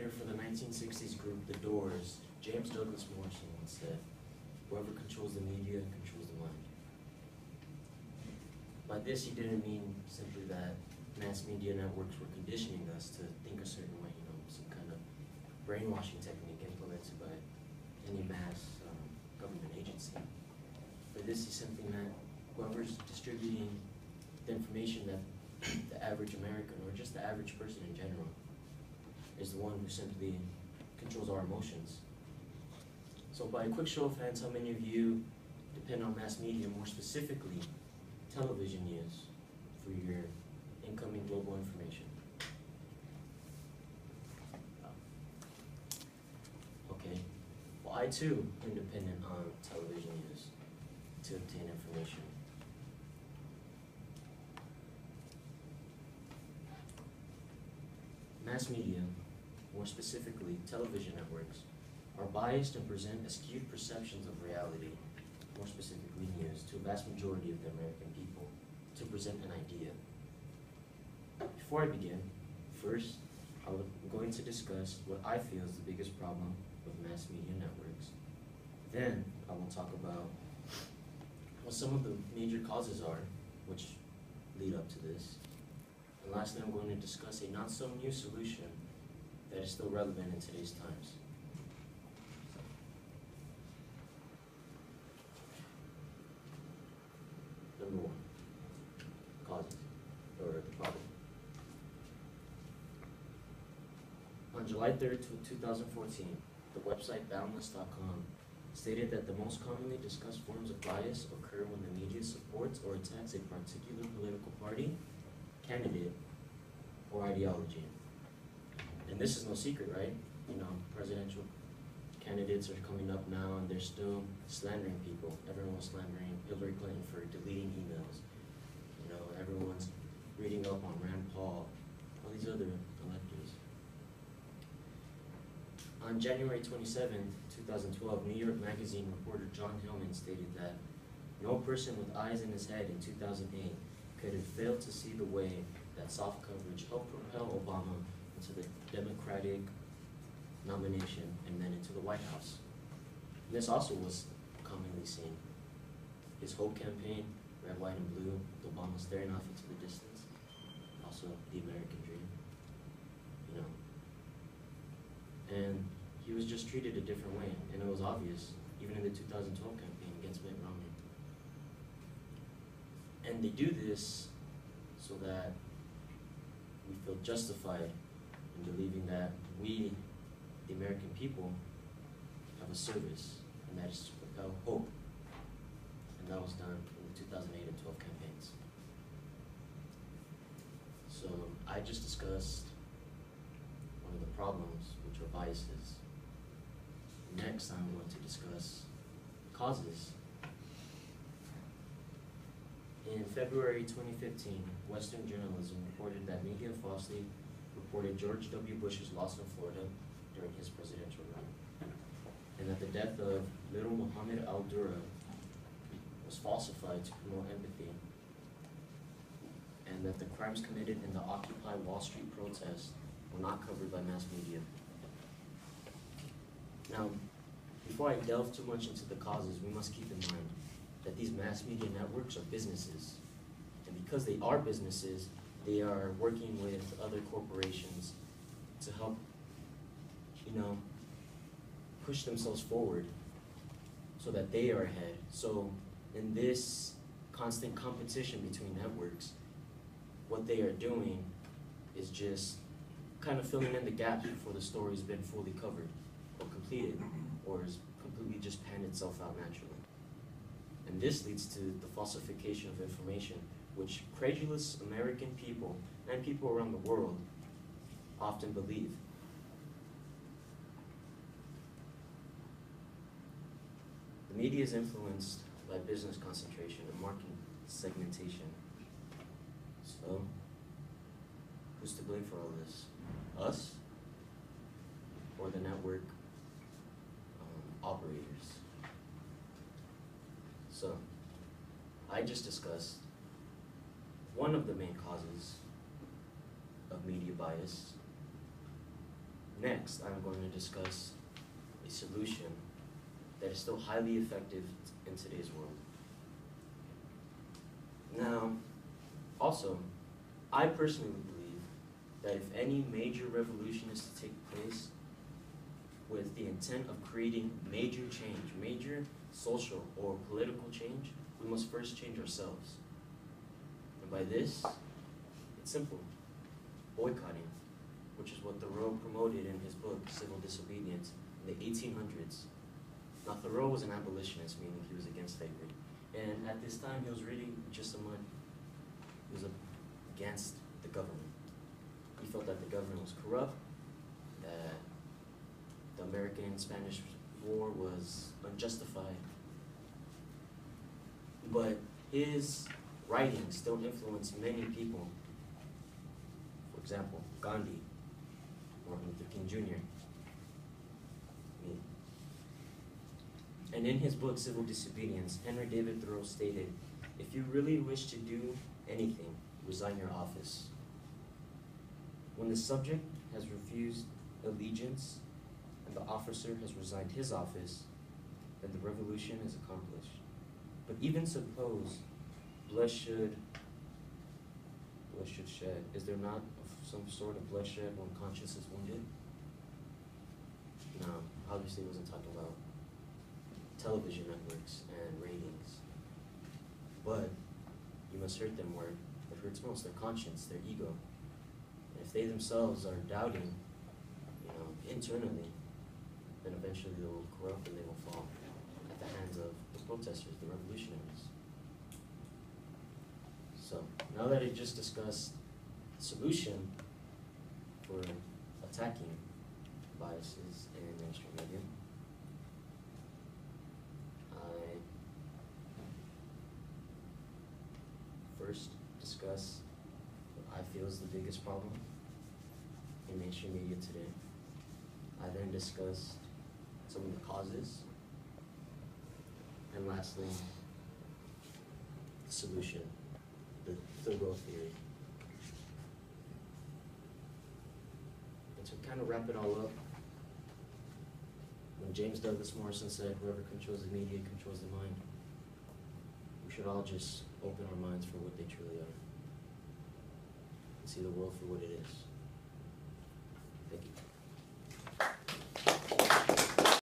songwriter for the 1960s group The Doors, James Douglas Morrison, once said, "Whoever controls the media controls the mind." By this, he didn't mean simply that mass media networks were conditioning us to think a certain way, some kind of brainwashing technique implemented by any mass government agency. By this, he simply meant whoever's distributing the information that the average American, or just the average person in general, is the one who simply controls our emotions. So by a quick show of hands, how many of you depend on mass media, more specifically television news, for your incoming global information? Okay. Well, I too am dependent on television news to obtain information. Mass media, more specifically television networks, are biased and present skewed perceptions of reality, more specifically news, to a vast majority of the American people to present an idea. Before I begin, first, I'm going to discuss what I feel is the biggest problem with mass media networks. Then, I will talk about what some of the major causes are, which lead up to this. And lastly, I'm going to discuss a not-so-new solution that is still relevant in today's times. Number one, causes, or the problem. On July 3rd, 2014, the website boundless.com stated that the most commonly discussed forms of bias occur when the media supports or attacks a particular political party, candidate, or ideology. And this is no secret, right? Presidential candidates are coming up now and they're still slandering people. Everyone was slandering Hillary Clinton for deleting emails. Everyone's reading up on Rand Paul, all these other electors. On January 27, 2012, New York Magazine reporter John Hillman stated that no person with eyes in his head in 2008 could have failed to see the way that soft coverage helped propel Obama into the Democratic nomination and then into the White House. And this also was commonly seen. His Hope campaign, red, white, and blue, with Obama staring off into the distance. Also the American dream, And he was just treated a different way, and it was obvious, even in the 2012 campaign against Mitt Romney. And they do this so that we feel justified in believing that we, the American people, have a service, and that is to propel hope. And that was done in the 2008 and 12 campaigns. So I just discussed one of the problems, which are biases. Next, I'm going to discuss causes. In February 2015, Western Journalism reported that media falsely reported George W. Bush's loss in Florida during his presidential run, and that the death of little Muhammad al-Dura was falsified to promote empathy, and that the crimes committed in the Occupy Wall Street protests were not covered by mass media. Now, before I delve too much into the causes, we must keep in mind that these mass media networks are businesses. And because they are businesses, they are working with other corporations to help, push themselves forward so that they are ahead. So in this constant competition between networks, what they are doing is just kind of filling in the gaps before the story's been fully covered or completed, or is completely just panned itself out naturally. And this leads to the falsification of information, which credulous American people and people around the world often believe. The media is influenced by business concentration and market segmentation. So, who's to blame for all this? Us? Or the network operators? So, I just discussed one of the main causes of media bias, Next, I'm going to discuss a solution that is still highly effective in today's world. Now, also, I personally believe that if any major revolution is to take place with the intent of creating major change, major social or political change, we must first change ourselves. And by this, it's simple: boycotting, which is what Thoreau promoted in his book, Civil Disobedience, in the 1800s. Now, Thoreau was an abolitionist, meaning he was against slavery. And at this time, he was really just he was against the government. He felt that the government was corrupt, that the American-Spanish War was unjustified. But his writings still influenced many people. For example, Gandhi, Martin Luther King Jr., me. And in his book, Civil Disobedience, Henry David Thoreau stated, "If you really wish to do anything, resign your office. When the subject has refused allegiance and the officer has resigned his office, then the revolution is accomplished. But even suppose blood should shed, is there not some sort of bloodshed when conscience is wounded?" Now, obviously he wasn't talking about television networks and ratings, but you must hurt them where it hurts most, their conscience, their ego. And if they themselves are doubting, internally, then eventually they will corrupt and they will fall at the hands of the protesters, the revolutionaries. So, now that I just discussed the solution for attacking biases in mainstream media, I first discuss what I feel is the biggest problem in mainstream media today. I then discussed some of the causes, and lastly, the solution, the Thoreau theory. And to kind of wrap it all up, when James Douglas Morrison said, "Whoever controls the media controls the mind," we should all just open our minds for what they truly are and see the world for what it is. Thank you.